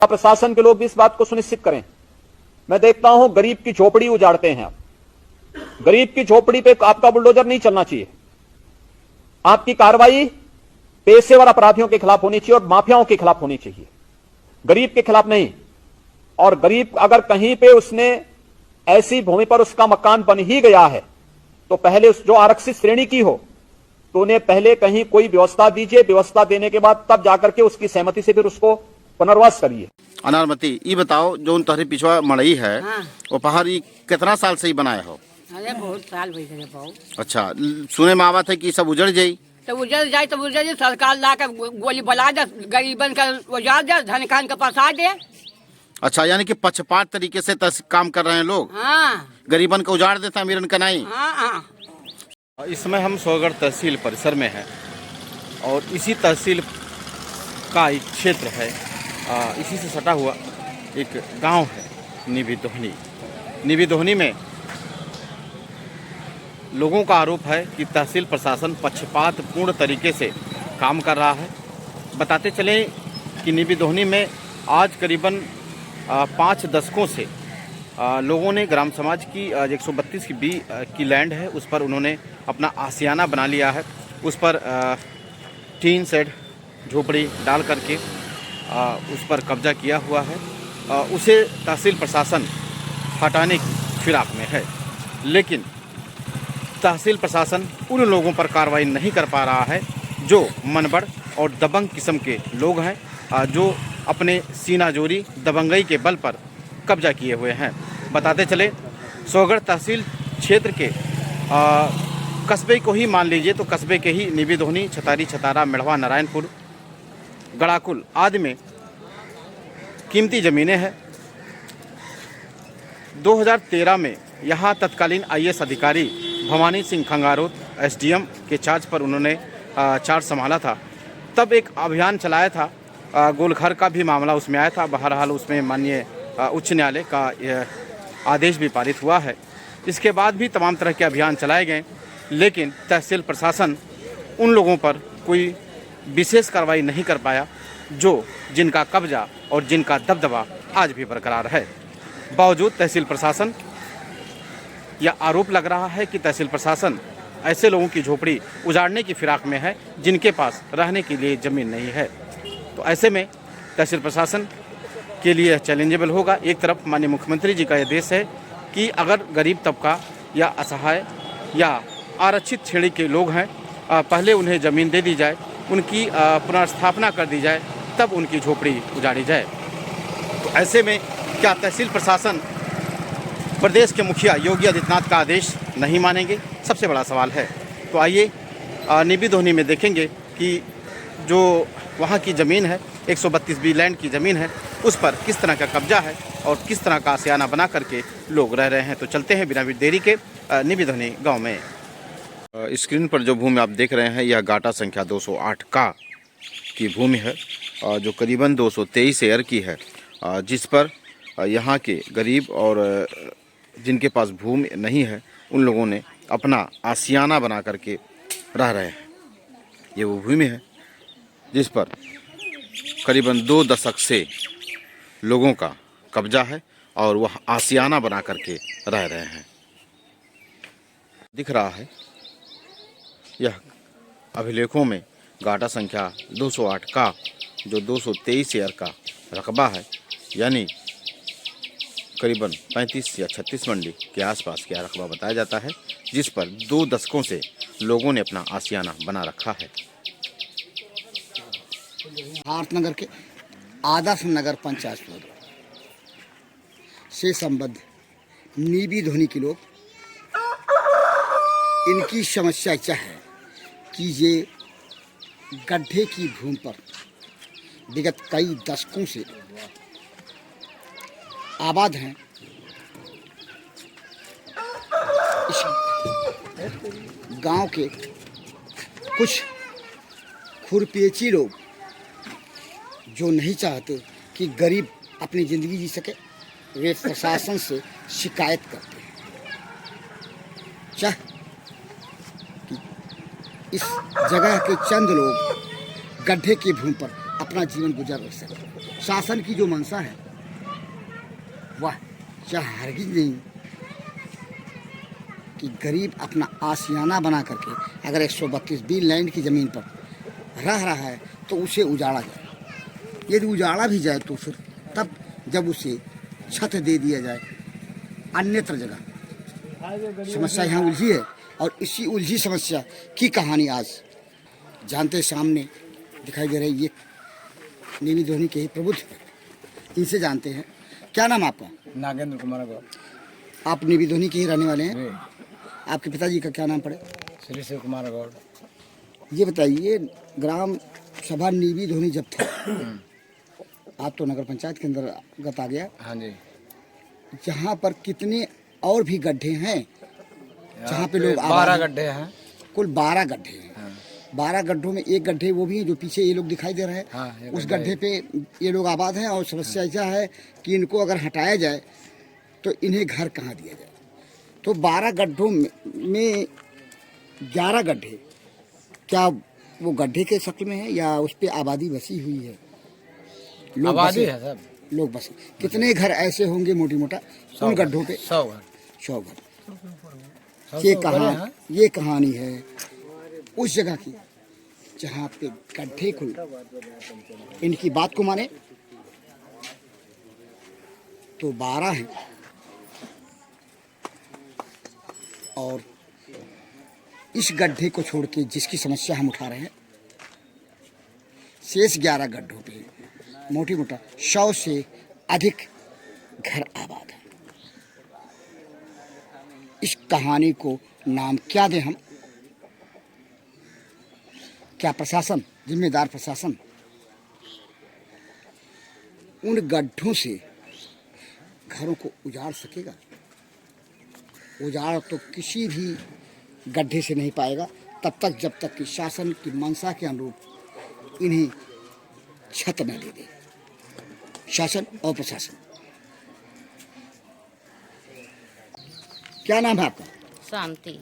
प्रशासन के लोग भी इस बात को सुनिश्चित करें। मैं देखता हूं गरीब की झोपड़ी उजाड़ते हैं आप। गरीब की झोपड़ी पे आपका बुलडोजर नहीं चलना चाहिए। आपकी कार्रवाई पेशेवर अपराधियों के खिलाफ होनी चाहिए और माफियाओं के खिलाफ होनी चाहिए, गरीब के खिलाफ नहीं। और गरीब अगर कहीं पे उसने ऐसी भूमि पर उसका मकान बन ही गया है तो पहले उस जो आरक्षित श्रेणी की हो तो उन्हें पहले कहीं कोई व्यवस्था दीजिए। व्यवस्था देने के बाद तब जाकर के उसकी सहमति से फिर उसको पुनर्वास करिए। अनारमती ये बताओ, जो तोहरी पिछवा मड़ई है वो पहाड़ कितना साल से ही बनाया हो? अरे बहुत साल हो गए बहुत। अच्छा, सुने में आवा थे कि सब उजड़ जाई तो उजड़ जाए तो उजड़ जाए, सरकार ला कर गोली बला दे, गरीबन का उजाड़ दे, धन खान का फंसा दे। अच्छा, यानी कि पक्षपात तरीके से काम कर रहे हैं लोग। हाँ, गरीबन को उजाड़ देता, अमीरन का नहीं। हाँ। इस समय हम सोहगढ़ तहसील परिसर में हैं और इसी तहसील का एक क्षेत्र है, इसी से सटा हुआ एक गांव है निबी दोहनी। निबी दोहनी में लोगों का आरोप है कि तहसील प्रशासन पक्षपात पूर्ण तरीके से काम कर रहा है। बताते चले कि निबी दोहनी में आज करीबन 5 दशकों से लोगों ने ग्राम समाज की 132 की बी की लैंड है, उस पर उन्होंने अपना आशियाना बना लिया है। उस पर टीन शेड झोपड़ी डाल करके उस पर कब्जा किया हुआ है। उसे तहसील प्रशासन हटाने की फिराक में है, लेकिन तहसील प्रशासन उन लोगों पर कार्रवाई नहीं कर पा रहा है जो मनबड़ और दबंग किस्म के लोग हैं, जो अपने सीनाजोरी दबंगई के बल पर कब्जा किए हुए हैं। बताते चले सोहगढ़ तहसील क्षेत्र के कस्बे को ही मान लीजिए तो कस्बे के ही निबी दोहनी, छतारी, छतारा, मेढ़वा, नारायणपुर, गड़ाकुल आदि में कीमती ज़मीनें हैं। 2013 में यहाँ तत्कालीन IAS अधिकारी भवानी सिंह खंगारोत SDM के चार्ज पर उन्होंने चार्ज संभाला था। तब एक अभियान चलाया था, गोलघर का भी मामला उसमें आया था। बहरहाल उसमें माननीय उच्च न्यायालय का आदेश भी पारित हुआ है। इसके बाद भी तमाम तरह के अभियान चलाए गए, लेकिन तहसील प्रशासन उन लोगों पर कोई विशेष कार्रवाई नहीं कर पाया जो जिनका कब्जा और जिनका दबदबा आज भी बरकरार है। बावजूद तहसील प्रशासन, यह आरोप लग रहा है कि तहसील प्रशासन ऐसे लोगों की झोपड़ी उजाड़ने की फिराक में है जिनके पास रहने के लिए ज़मीन नहीं है। तो ऐसे में तहसील प्रशासन के लिए चैलेंजेबल होगा। एक तरफ माननीय मुख्यमंत्री जी का यह आदेश है कि अगर गरीब तबका या असहाय या आरक्षित श्रेणी के लोग हैं, पहले उन्हें ज़मीन दे दी जाए, उनकी पुनर्स्थापना कर दी जाए, तब उनकी झोपड़ी उजाड़ी जाए। तो ऐसे में क्या तहसील प्रशासन प्रदेश के मुखिया योगी आदित्यनाथ का आदेश नहीं मानेंगे? सबसे बड़ा सवाल है। तो आइए निबी दोहनी में देखेंगे कि जो वहाँ की ज़मीन है, 132 बी लैंड की ज़मीन है, उस पर किस तरह का कब्जा है और किस तरह का आशियाना बना करके लोग रह रहे हैं। तो चलते हैं बिना देरी के निबी दोहनी गाँव में। स्क्रीन पर जो भूमि आप देख रहे हैं यह गाटा संख्या 208 का की भूमि है, जो करीबन 223 एकड़ की है, जिस पर यहाँ के गरीब और जिनके पास भूमि नहीं है उन लोगों ने अपना आशियाना बना करके रह रहे हैं। ये वो भूमि है जिस पर करीबन 2 दशक से लोगों का कब्जा है और वह आशियाना बना करके रह रहे हैं। दिख रहा है यह अभिलेखों में गाटा संख्या 208 का जो 223 एकड़ का रकबा है, यानी करीबन 35 या 36 मंडी के आसपास का रकबा बताया जाता है, जिस पर 2 दशकों से लोगों ने अपना आशियाना बना रखा है। आर्तनगर के आदर्श नगर पंचायत से संबद्ध निबी दोहनी के लोग, इनकी समस्या क्या है कि ये गड्ढे की भूमि पर विगत कई दशकों से आबाद हैं। इस गांव के कुछ खुरपेची लोग जो नहीं चाहते कि गरीब अपनी ज़िंदगी जी सके, वे प्रशासन से शिकायत करते हैं चाह कि इस जगह के चंद लोग गड्ढे की भूमि पर अपना जीवन गुजार सकें। शासन की जो मंशा है वह चाहे हरगिज नहीं कि गरीब अपना आशियाना बना करके अगर 132 बी लैंड की ज़मीन पर रह रहा है तो उसे उजाड़ा जाए। यदि उजाड़ा भी जाए तो फिर तब जब उसे छत दे दिया जाए अन्यत्र जगह। समस्या यहाँ उलझी है और इसी उलझी समस्या की कहानी आज जानते सामने दिखाई दे रही। ये नेवी धोनी के ही प्रबुद्ध हैं, इनसे जानते हैं। क्या नाम आपका? नागेंद्र कुमार गौड़। आप नेवी धोनी के ही रहने वाले हैं। आपके पिताजी का क्या नाम पड़े? श्री शिव कुमार गौड़। ये बताइए, ग्राम सभा नेवी धोनी जब थे आप तो नगर पंचायत के अंतर्गत आ गया। हाँ जी। यहाँ पर कितने और भी गड्ढे हैं जहाँ पे लोग 12 गड्ढे हैं। कुल 12 गड्ढे हैं। 12 गड्ढों में एक गड्ढे वो भी हैं जो पीछे ये लोग दिखाई दे रहे हैं। हाँ, उस गड्ढे पे ये लोग आबाद हैं और समस्या ऐसा है कि इनको अगर हटाया जाए तो इन्हें घर कहाँ दिया जाए। तो 12 गड्ढों में 11 गड्ढे क्या वो गड्ढे के शक्ल में है या उस पे आबादी बसी हुई है? आबादी है सब लोग बसे। कितने घर ऐसे होंगे मोटी मोटा उन गड्ढों पे? 100 घर। 100 घर। ये कहानी है उस जगह की जहाँ पे गड्ढे खुल इनकी बात को माने तो 12 हैं और इस गड्ढे को छोड़ के जिसकी समस्या हम उठा रहे हैं शेष 11 गड्ढों पे मोटी मोटा 100 से अधिक घर आबाद है। इस कहानी को नाम क्या दें हम? क्या प्रशासन, जिम्मेदार प्रशासन उन गड्ढों से घरों को उजाड़ सकेगा? उजाड़ तो किसी भी गड्ढे से नहीं पाएगा तब तक जब तक कि शासन की मंशा के अनुरूप इन्हें छत न दे दे शासन और प्रशासन। क्या नाम है आपका? शांति।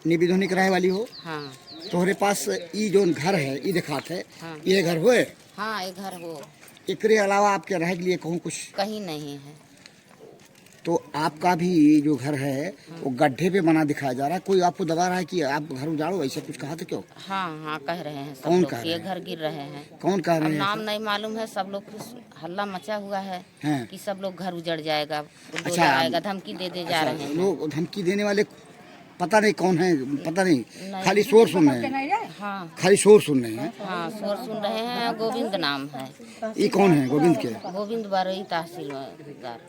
नेवी धोनी की रहे वाली हो? हाँ। तोहरे पास ई जो घर है ई दिखात है। हाँ। ये घर हुए? हाँ, ये घर हो। एकरे अलावा आपके रह के लिए कहूँ कुछ? कहीं नहीं है। तो आपका भी जो घर है वो गड्ढे पे बना दिखाया जा रहा है। कोई आपको दबा रहा है कि आप घर उजाड़ो, ऐसा कुछ कहा था क्यों? हाँ हाँ कह रहे हैं सब कौन लोग कह कि रहे ये घर गिर रहे हैं। कौन कह अब रहे हैं? नाम नहीं मालूम है, सब लोग हल्ला मचा हुआ है हैं। कि सब लोग घर उजड़ जाएगा, बुलडोजर अच्छा, आएगा, धमकी दे जा रहे हैं। लोग धमकी देने वाले पता नहीं कौन है, पता नहीं, खाली शोर सुन रहे हैं। हाँ खाली शोर सुन रहे हैं। हाँ, शोर सुन रहे हैं। गोविंद नाम है। ये कौन है गोविंद के? गोविंद बारही तहसीलदार।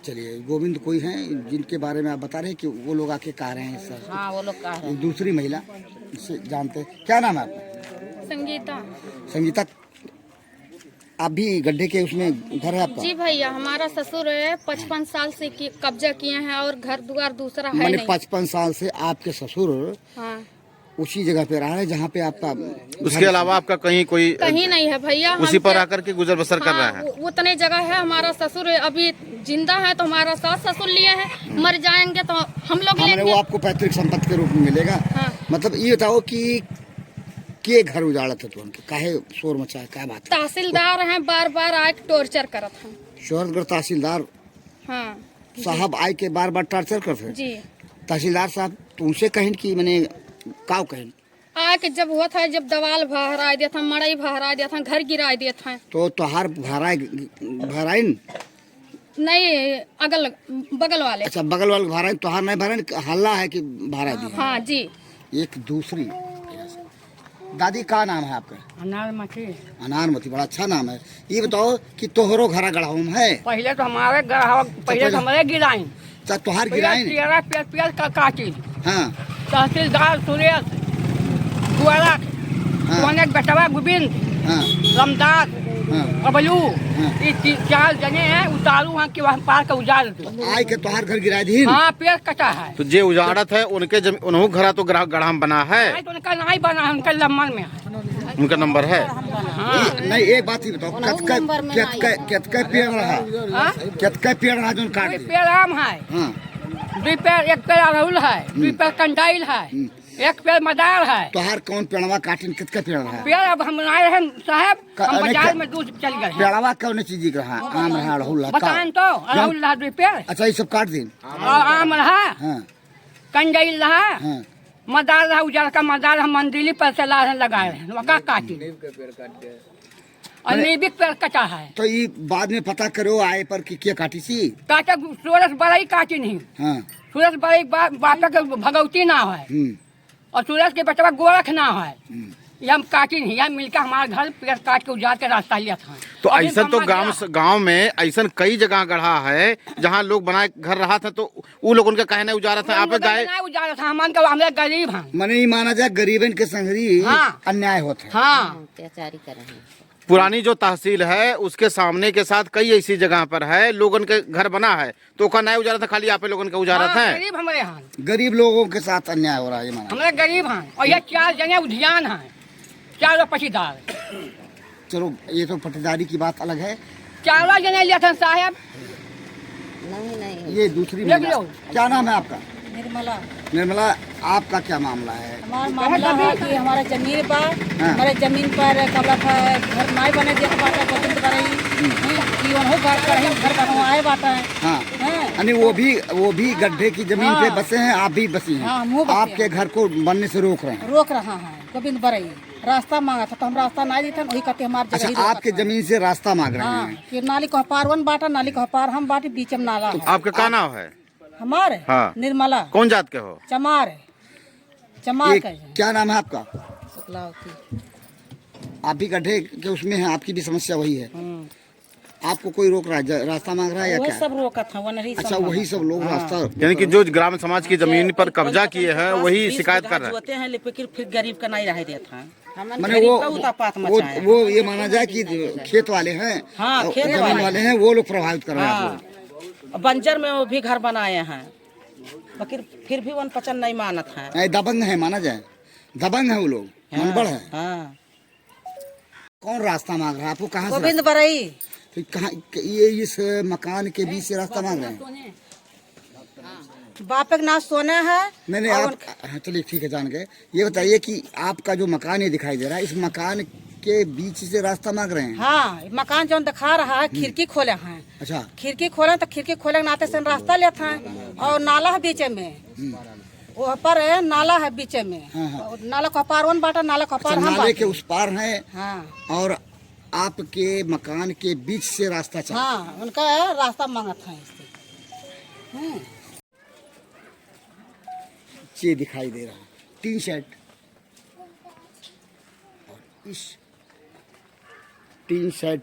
चलिए, गोविंद कोई हैं जिनके बारे में आप बता रहे हैं कि वो लोग आके कह रहे हैं सर? हाँ, वो लोग कह रहे हैं। दूसरी महिला से जानते हैं। क्या नाम है आपका? संगीता। संगीता, आप भी गड्ढे के उसमें घर है आपका? जी भैया, हमारा ससुर है 55 साल से कब्जा किए हैं और घर द्वार दूसरा है मैंने नहीं। 55 साल से आपके ससुर हाँ। उसी जगह पे रहा है जहाँ पे आपका उसके अलावा आपका कहीं कोई कहीं नहीं है भैया। उसी पर आकर के गुजर बसर कर रहा है? उतने जगह है। हमारा ससुर अभी जिंदा है तो हमारा सास ससुर लिए हैं, मर जाएंगे तो हम लोग वो लेंगे। आपको पैतृक संपत्ति के रूप में मिलेगा। हाँ। मतलब ये बताओ कि के घर उजाड़ा था तुमको, काहे शोर मचा, क्या बात है? तहसीलदार हैं, बार बार आए टॉर्चर करत हैं। शोहरगढ़ तहसीलदार हाँ साहब आए के बार बार टॉर्चर करते? जी। तहसीलदार साहब तुमसे कहें कि मैंने काव कहें आए के जब हुआ था, जब दवाल भरा दिया था, मड़ई भरा दिया था, घर गिरा दिया था। तो तोहार भराइन? नहीं, अगल बगल वाले। अच्छा, बगल वाले भराइन, तोहार नहीं भराइन, हल्ला है कि भरा दिया? हाँ जी। एक दूसरी दादी का नाम है आपका? अनारमती। अनारमती, बड़ा अच्छा नाम है। ये बताओ कि तोहरो घरा गढ़ाऊं है? पहले तो हमारे घर पहले तो हमारे गिराई तोहार गिराइन? पेड़ का काटी। हाँ। तहसीलदार सुरेश द्वारा हाँ। बेटवा गोविंद हाँ। रमदास हाँ। अबलू हाँ। ये 4 जने हैं। उतारू हैं कि वहाँ पार का उजाड़ दो। आय के तोहार घर गिरा दी? हाँ, पेड़ कटा है। तो जे उजाड़त है उनके उन्हों घरा तो गढ़ा बना है? तो उनका नहीं बना है, उनका लम्बन में है। उनका नंबर है? नहीं, एक बात ही बताओ, केतका पेड़ रहा, केतका पेड़ रहा जो काट दिया? पेड़ आम है। हाँ। 2 पेड़, 1 पेड़ अड़हुल है, 2 पेड़ कंडाइल है, एक पेड़ मदार है। तो हर कौन पेड़वा काटिन कितका पेड़ रहा है? पेड़ अब हम आए हैं साहब, हम अरे बाजार क्या- में दूध चल गए हैं। पेड़वा कौन चीज रहा? आम रहा, अड़हुल रहा, बतान तो अड़हुल रहा 2 पेड़, अच्छा ये सब काट दिन। और आम रहा, हाँ कंजई रहा, हाँ मदार रहा, उजड़ का मदार हम मंदिली पर से लगाए हैं, वका काटी और नीबिक पेड़ कटा है। तो ये बाद में पता करो आए पर कि क्या काटी सी? काटा सूरज बड़ाई काटी नहीं, हाँ सूरज बड़ाई बापा के भगवती ना है और सूरज के बचवा गोरख ना है, ये हम काटी नहीं, हम मिलकर हमारे घर पेड़ काट के उजाड़ के रास्ता लिया था। तो ऐसा तो गांव में ऐसा कई जगह गढ़ा है जहां लोग बनाए घर रहा था, तो वो लोग उनका कहना उजाड़ा था, आप गाय उजाड़ा था, हमारे गरीब हैं। मने ही माना जाए गरीबन के संगरी हाँ। अन्याय होता है। हाँ अत्याचारी कर रहे हैं। पुरानी जो तहसील है उसके सामने के साथ कई ऐसी जगह पर है लोगन के घर बना है, तो का नया उजाड़ा था, खाली आप लोगन का उजाड़ा हाँ, था। गरीब हमारे यहाँ, गरीब लोगों के साथ अन्याय हो रहा है ये माना। हमारे गरीब हैं और ये 4 जगह उद्यान है, 4 पटीदार, चलो ये तो पट्टेदारी की बात अलग है। 4 जगह लिया था साहब। नहीं ये दूसरी देख महिला। लो। क्या नाम है आपका? निर्मला। निर्मला, आपका क्या मामला है? हमारा मामला है कि हमारे जमीन पर हाँ। हमारे जमीन पर कमला घर नहीं बने दिया बाटा गोविंद बरई कि उन्हों घर पर ही घर बनवाए बाटा है। हाँ हैं? यानी वो भी गड्ढे की जमीन पे बसे हैं, आप भी बसी हैं। हाँ, हम बसे आपके घर को बनने से रोक रहे हैं। रोक रहा है गोविंद बरई, रास्ता मांगा था तो हम रास्ता नहीं देते, वही कहते हमारे जगह ही अच्छा, रोका आपके था। जमीन से रास्ता मांग रहे हाँ, हैं। कि नाली को पार वन बाटा, नाली को पार हम बाटी, बीच में नाला है। आपका क्या नाम है? हमारे हाँ। निर्मला, कौन जात के हो? चमार, चमार ये का क्या नाम है आपका? शुक्लावती। आप भी गड्ढे के उसमें हैं, आपकी भी समस्या वही है। आपको कोई रोक रहा है, रास्ता मांग रहा है या वही क्या? सब रोका था, वो नहीं अच्छा, वही सब लोग रास्ता। यानी कि जो ग्राम समाज की जमीन पर कब्जा किए हैं वही शिकायत कर रहे हैं। होते हैं लेकिन फिर गरीब का नहीं रह देता है। मैंने वो ये माना जाए कि खेत वाले हैं, हाँ, और खेत जमीन वाले हैं, वो लोग प्रभावित कर रहे हैं आपको। बंजर में वो भी घर बनाए हैं, लेकिन फिर भी वन पचन नहीं मानत है। दबंग है, माना जाए दबंग है वो लोग, मनबड़ है। हाँ। कौन रास्ता मांग रहा है आपको? कहाँ से गोविंद बरई, तो कहाँ ये इस मकान के बीच से रास्ता मांग रहे हैं? बाप के नाम सोने है। नहीं नहीं, आप हाँ, चलिए ठीक है, जान गए। ये बताइए कि आपका जो मकान ये दिखाई दे रहा है, इस मकान के बीच से रास्ता मांग रहे हैं? हाँ, मकान जो दिखा रहा है, खिड़की खोले हैं। अच्छा, खिड़की खोले तो खिड़की खोले के नाते से रास्ता लेते हैं, और नाला है बीच में, वो पर है नाला है बीच में। हाँ। और नाला का पार वन बाटा, नाला का अच्छा, पार हम नाले बाटे। के उस पार है हाँ और आपके मकान के बीच से रास्ता चला। हाँ, उनका रास्ता मांगता है इससे। ये दिखाई दे रहा है टी शर्ट, और इस टीन शेड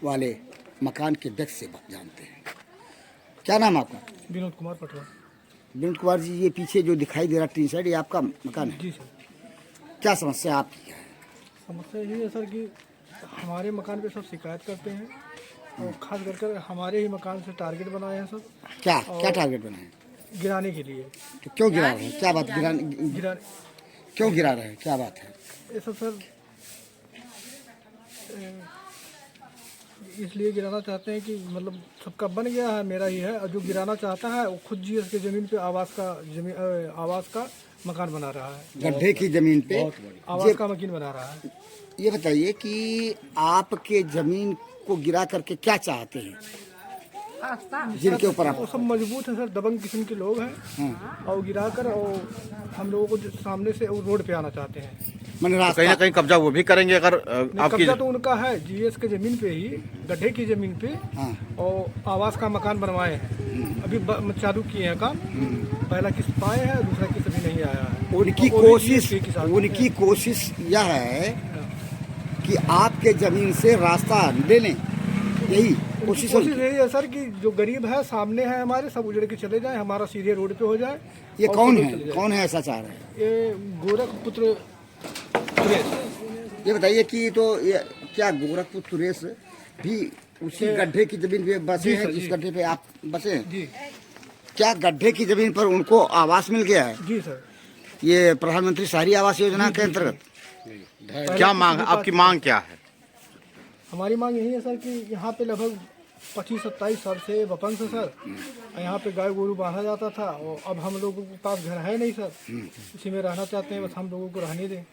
वाले मकान के व्यक्ति से जानते हैं। क्या नाम आपका? विनोद कुमार पटवा। विनोद कुमार जी, ये पीछे जो दिखाई दे रहा टीन शेड, ये आपका मकान है? जी सर। क्या समस्या आपकी है? समस्या यही है सर कि हमारे मकान पे सब शिकायत करते हैं, और खास करके हमारे ही मकान से टारगेट बनाए हैं सब। क्या टारगेट बनाए? गिराने के लिए। तो क्यों गिरा रहे हैं? क्या बात क्यों गिरा रहे हैं? क्या बात है? ऐसा सर इसलिए गिराना चाहते हैं कि मतलब सबका बन गया है, मेरा ही है, और जो गिराना चाहता है वो खुद जी उसके जमीन पे आवास का मकान बना रहा है। गड्ढे की जमीन पे आवास का मकान बना रहा है। ये बताइए कि आपके जमीन को गिरा करके क्या चाहते हैं, जिनके ऊपर आप? वो सब मजबूत है सर, दबंग किस्म के लोग हैं, और गिरा कर और हम लोगों को सामने से रोड पे आना चाहते हैं। मैंने तो कहीं ना कहीं कब्जा वो भी करेंगे अगर आपकी। कब्जा तो उनका है जीएस के जमीन पे ही, गड्ढे की जमीन पे, और आवास का मकान बनवाए हैं। अभी चालू किए हैं काम, पहला किस्त पाए हैं, दूसरा किस्त अभी नहीं आया है। उनकी कोशिश यह है कि आपके जमीन से रास्ता ले लें, यही कोशिश यही है सर कि जो गरीब है सामने है हमारे, सब उजड़ के चले जाए, हमारा सीधे रोड पे हो जाए। ये कौन है ऐसा चाह रहे हैं? ये गोरखपुत्र सुरेश। ये बताइए कि तो ये क्या गोरखपुर सुरेश भी उसी गड्ढे की जमीन पे बसे हैं जिस गड्ढे पे आप बसे हैं? जी। क्या गड्ढे की जमीन पर उनको आवास मिल गया है? जी सर। ये प्रधानमंत्री शहरी आवास योजना के अंतर्गत क्या मांग, आपकी मांग क्या है? हमारी मांग यही है सर कि यहाँ पे लगभग 25-27 साल से वपन से सर। यहाँ पे गाय गोरू बांधा जाता था और अब हम लोगों के पास घर है नहीं सर, इसी में रहना चाहते हैं, बस हम लोगों को रहने दें।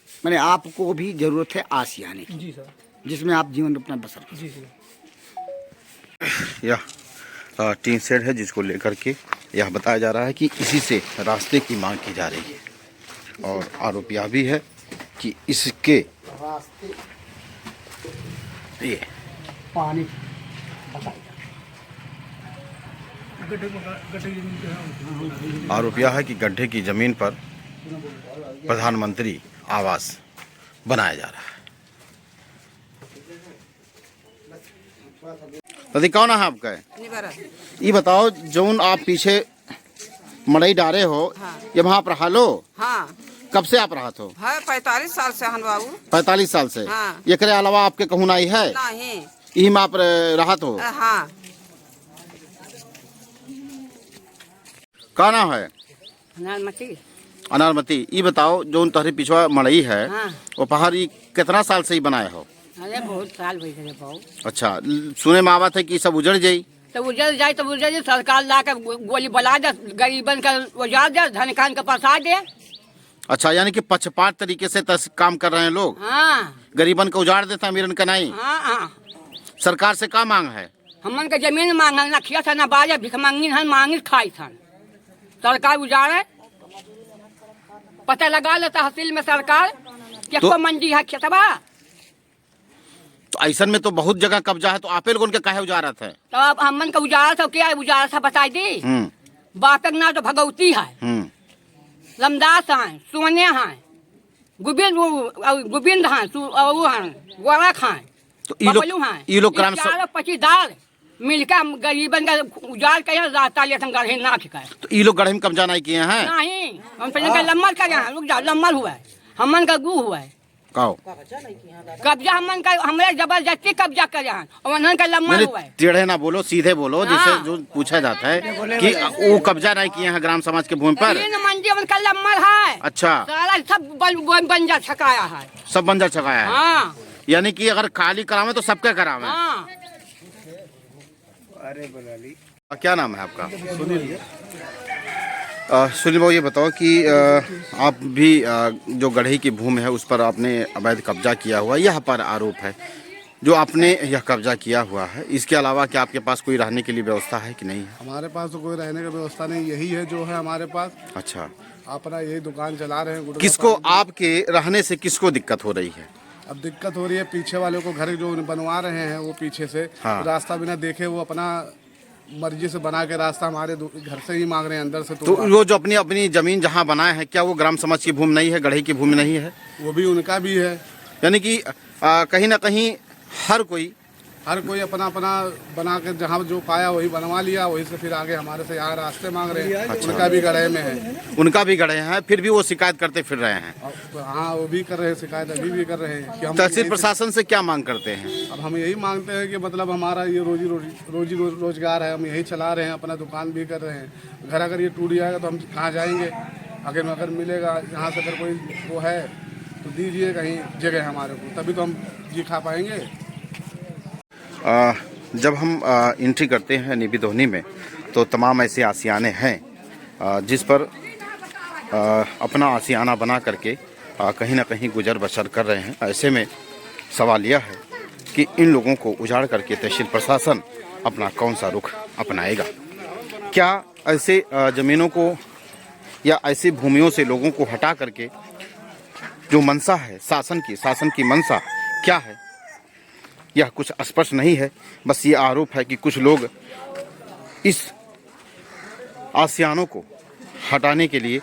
मैंने आपको भी जरूरत है आशियाने की, जी सर। जिसमें आप जीवन अपना बसर करें। जी जी। यह टीन शेड है जिसको लेकर के यह बताया जा रहा है कि इसी से रास्ते की मांग की जा रही है, और आरोप यह भी है कि इसके ये पानी आरोप यह है कि गड्ढे की जमीन पर प्रधानमंत्री आवास बनाया जा रहा है। दादी कौन है आपका? ये बताओ जौन आप पीछे मड़ई डारे हो, ये वहाँ पर हालो? हाँ कब से आप रहा हो? है 45 साल से हन बाबू। 45 साल से। हाँ। ये करे अलावा आपके कहूँ नहीं है? नहीं। यही में आप राहत हो? हाँ। का नाम है? अनारमती। अनारमती। ये बताओ जो तहरी पिछवा मड़ई है, हाँ। वो पहाड़ ये कितना साल से ही बनाए हो? अरे बहुत साल भई गए बहुत। अच्छा, सुने में आवत है कि सब उजड़ जाई? तो उजड़ जाए तो उजड़ जाए, सरकार ला कर गोली बला दे, गरीबन का उजाड़ दे, धन खान का फंसा दे। अच्छा, यानी कि पक्षपात तरीके से काम कर रहे हैं लोग। हाँ गरीबन को उजाड़ देता, अमीरन का नहीं। हाँ हाँ। सरकार से क्या मांग है? हमन के जमीन मांगा ना खिया था ना बाजा भिख मांगी हन मांगी खाई थन। सरकार उजाड़े, पता लगा लेता हसील में सरकार किसको मंडी है खेतबा। तो ऐसा में तो बहुत जगह कब्जा है, तो आपे लोगों के काहे उजाड़त है? तो अब हमन का उजाड़ा था, क्या उजाड़ा था बताई दी। बापक ना तो भगवती है, लमदास हैं, सोने हैं, गोविंद हैं, गोरख हैं, तो हैं, ये लोग ग्राम 25 दाल मिलकर गरीबन का उजाड़ कर रास्ता ले गढ़े ना ठिकाए। तो ये लोग गढ़े में कब्जा नहीं किए हैं? नहीं, हम पहले का लम्बल कर रहे हैं, रुक जाओ, लम्बल हुआ है, हमन का गु हुआ है। कहो कब्जा हमन का, हमारे जबरदस्ती कब्जा कर रहे हैं और उन्होंने का लम्बल हुआ है। टेढ़े ना बोलो, सीधे बोलो, जिससे जो पूछा जाता है कि वो कब्जा नहीं किए हैं ग्राम समाज के भूमि पर। 3 मंडी उनका लम्बल है। अच्छा, सारा सब बंजर छकाया है। सब बंजर छकाया है। हाँ। यानी कि अगर खाली करावे तो सबके करावे। हाँ। क्या नाम है आपका? सुनील। सुनील बाबू, ये बताओ कि आप भी जो गढ़ई की भूमि है उस पर आपने अवैध कब्जा किया हुआ, यह पर आरोप है जो आपने यह कब्जा किया हुआ है। इसके अलावा क्या आपके पास कोई रहने के लिए व्यवस्था है कि नहीं है? हमारे पास तो कोई रहने की व्यवस्था नहीं, यही है जो है हमारे पास। अच्छा, अपना यही दुकान चला रहे हैं। किसको, आपके रहने से किसको दिक्कत हो रही है? अब दिक्कत हो रही है पीछे वालों को, घर जो बनवा रहे हैं वो पीछे से रास्ता बिना देखे वो अपना मर्जी से बना के रास्ता हमारे घर से ही मांग रहे हैं, अंदर से। तो वो जो अपनी अपनी जमीन जहाँ बनाए हैं, क्या वो ग्राम समाज की भूमि नहीं है, गढ़ई की भूमि नहीं है? वो भी उनका भी है। यानी कि कहीं ना कहीं हर कोई अपना अपना बना के जहाँ जो पाया वही बनवा लिया, वही से फिर आगे हमारे से यहाँ रास्ते मांग रहे हैं। अच्छा। उनका भी गढ़े में है। उनका भी गढ़े हैं, फिर भी वो शिकायत करते फिर रहे हैं। हाँ, वो भी कर रहे हैं शिकायत, अभी भी कर रहे हैं कि हम तहसील प्रशासन से क्या मांग करते हैं? अब हम यही मांगते हैं कि मतलब हमारा ये रोजी रोजगार है, हम यही चला रहे हैं, अपना दुकान भी कर रहे हैं। घर अगर ये टूट जाएगा तो हम कहाँ जाएंगे? अगर मिलेगा यहाँ से, अगर कोई वो है तो दीजिए कहीं जगह हमारे को, तभी तो हम जी खा पाएंगे। जब हम एंट्री करते हैं निबिधोनी में तो तमाम ऐसे आशियाने हैं जिस पर अपना आशियाना बना करके कहीं ना कहीं गुजर बसर कर रहे हैं। ऐसे में सवाल यह है कि इन लोगों को उजाड़ करके तहसील प्रशासन अपना कौन सा रुख अपनाएगा? क्या ऐसे ज़मीनों को या ऐसी भूमियों से लोगों को हटा करके जो मंशा है शासन की मंशा क्या है, यह कुछ स्पष्ट नहीं है। बस ये आरोप है कि कुछ लोग इस आशियानों को हटाने के लिए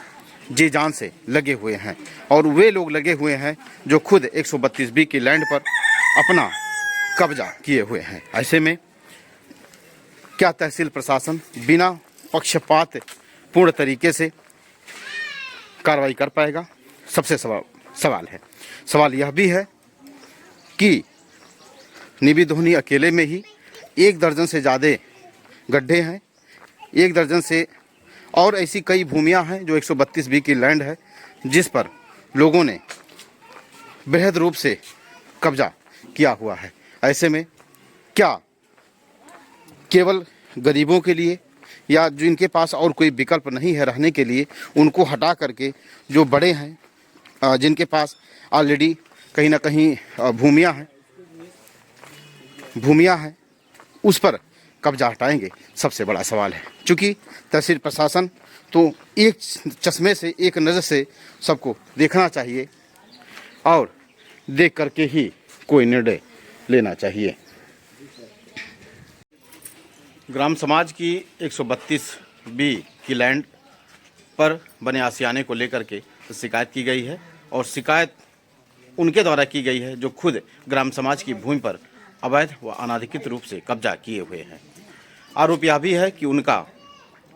जी जान से लगे हुए हैं, और वे लोग लगे हुए हैं जो खुद 132B की लैंड पर अपना कब्जा किए हुए हैं। ऐसे में क्या तहसील प्रशासन बिना पक्षपात पूर्ण तरीके से कार्रवाई कर पाएगा? सबसे सवाल है। सवाल यह भी है कि निबिधोनी अकेले में ही 1 दर्जन से ज़्यादा गड्ढे हैं, 1 दर्जन से और ऐसी कई भूमियां हैं जो 132B की लैंड है, जिस पर लोगों ने बृहद रूप से कब्जा किया हुआ है। ऐसे में क्या केवल गरीबों के लिए या जिनके पास और कोई विकल्प नहीं है रहने के लिए, उनको हटा करके जो बड़े हैं, जिनके पास ऑलरेडी कहीं ना कहीं भूमियाँ हैं, उस पर कब्जा हटाएंगे, सबसे बड़ा सवाल है। क्योंकि तहसील प्रशासन तो एक चश्मे से, एक नज़र से सबको देखना चाहिए और देख करके ही कोई निर्णय लेना चाहिए। ग्राम समाज की 132B की लैंड पर बने आशियाने को लेकर के शिकायत की गई है और शिकायत उनके द्वारा की गई है जो खुद ग्राम समाज की भूमि पर अवैध व अनाधिकृत रूप से कब्जा किए हुए हैं। आरोप यह भी है कि उनका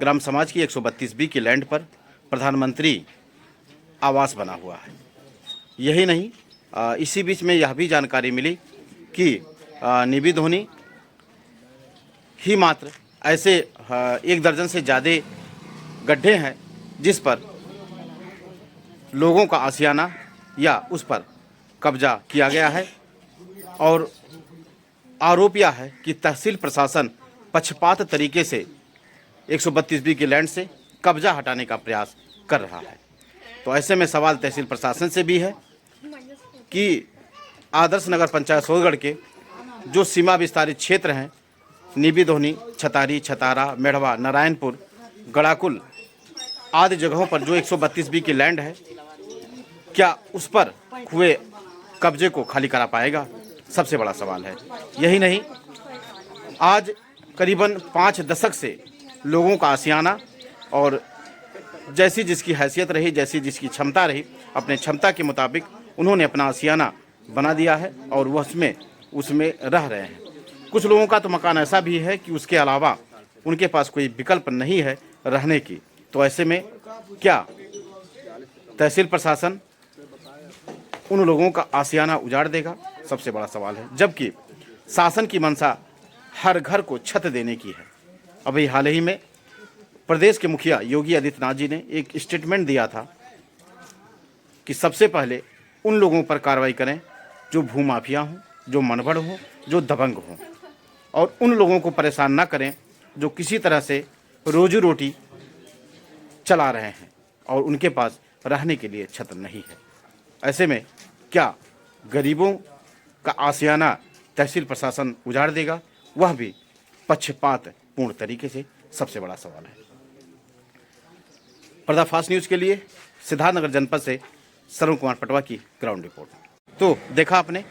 ग्राम समाज की 132B की लैंड पर प्रधानमंत्री आवास बना हुआ है। यही नहीं, इसी बीच में यह भी जानकारी मिली कि निबी धोनी ही मात्र ऐसे 1 दर्जन से ज़्यादा गड्ढे हैं जिस पर लोगों का आशियाना या उस पर कब्जा किया गया है। और आरोप यह है कि तहसील प्रशासन पक्षपात तरीके से 132B की लैंड से कब्जा हटाने का प्रयास कर रहा है। तो ऐसे में सवाल तहसील प्रशासन से भी है कि आदर्श नगर पंचायत सोहगढ़ के जो सीमा विस्तारित क्षेत्र हैं, निबी धोनी, छतारी, छतारा, मेढ़वा, नारायणपुर, गड़ाकुल आदि जगहों पर जो 132B की लैंड है, क्या उस पर हुए कब्जे को खाली करा पाएगा, सबसे बड़ा सवाल है। यही नहीं, आज करीबन 5 दशक से लोगों का आशियाना और जैसी जिसकी हैसियत रही, जैसी जिसकी क्षमता रही, अपने क्षमता के मुताबिक उन्होंने अपना आशियाना बना दिया है और वह उसमें रह रहे हैं। कुछ लोगों का तो मकान ऐसा भी है कि उसके अलावा उनके पास कोई विकल्प नहीं है रहने की। तो ऐसे में क्या तहसील प्रशासन उन लोगों का आशियाना उजाड़ देगा, सबसे बड़ा सवाल है। जबकि शासन की मंशा हर घर को छत देने की है। अभी हाल ही में प्रदेश के मुखिया योगी आदित्यनाथ जी ने एक स्टेटमेंट दिया था कि सबसे पहले उन लोगों पर कार्रवाई करें जो भूमाफिया हों, जो मनगढ़ हों, जो दबंग हों, और उन लोगों को परेशान ना करें जो किसी तरह से रोजी रोटी चला रहे हैं और उनके पास रहने के लिए छत नहीं है। ऐसे में क्या गरीबों का आशियाना तहसील प्रशासन उजाड़ देगा, वह भी पक्षपात पूर्ण तरीके से, सबसे बड़ा सवाल है। पर्दाफाश न्यूज़ के लिए सिद्धार्थनगर जनपद से श्रवण कुमार पटवा की ग्राउंड रिपोर्ट। तो देखा आपने,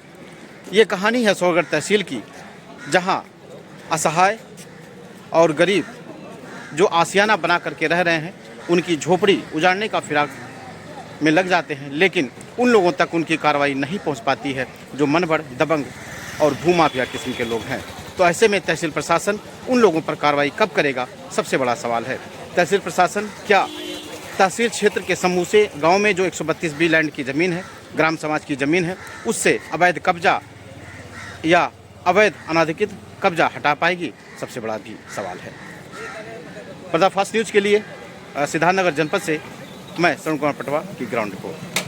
ये कहानी है सोहगढ़ तहसील की, जहां असहाय और गरीब जो आशियाना बना करके रह रहे हैं, उनकी झोपड़ी उजाड़ने का फिराक में लग जाते हैं, लेकिन उन लोगों तक उनकी कार्रवाई नहीं पहुंच पाती है जो मनगढ़, दबंग और भूमाफिया किस्म के लोग हैं। तो ऐसे में तहसील प्रशासन उन लोगों पर कार्रवाई कब करेगा, सबसे बड़ा सवाल है। तहसील प्रशासन क्या तहसील क्षेत्र के समूचे गांव में जो 132B लैंड की ज़मीन है, ग्राम समाज की ज़मीन है, उससे अवैध कब्जा या अवैध अनाधिकृत कब्जा हटा पाएगी, सबसे बड़ा भी सवाल है। पर्दाफाश न्यूज़ के लिए सिद्धार्थनगर जनपद से मैं श्रवण कुमार पटवा की ग्राउंड रिपोर्ट।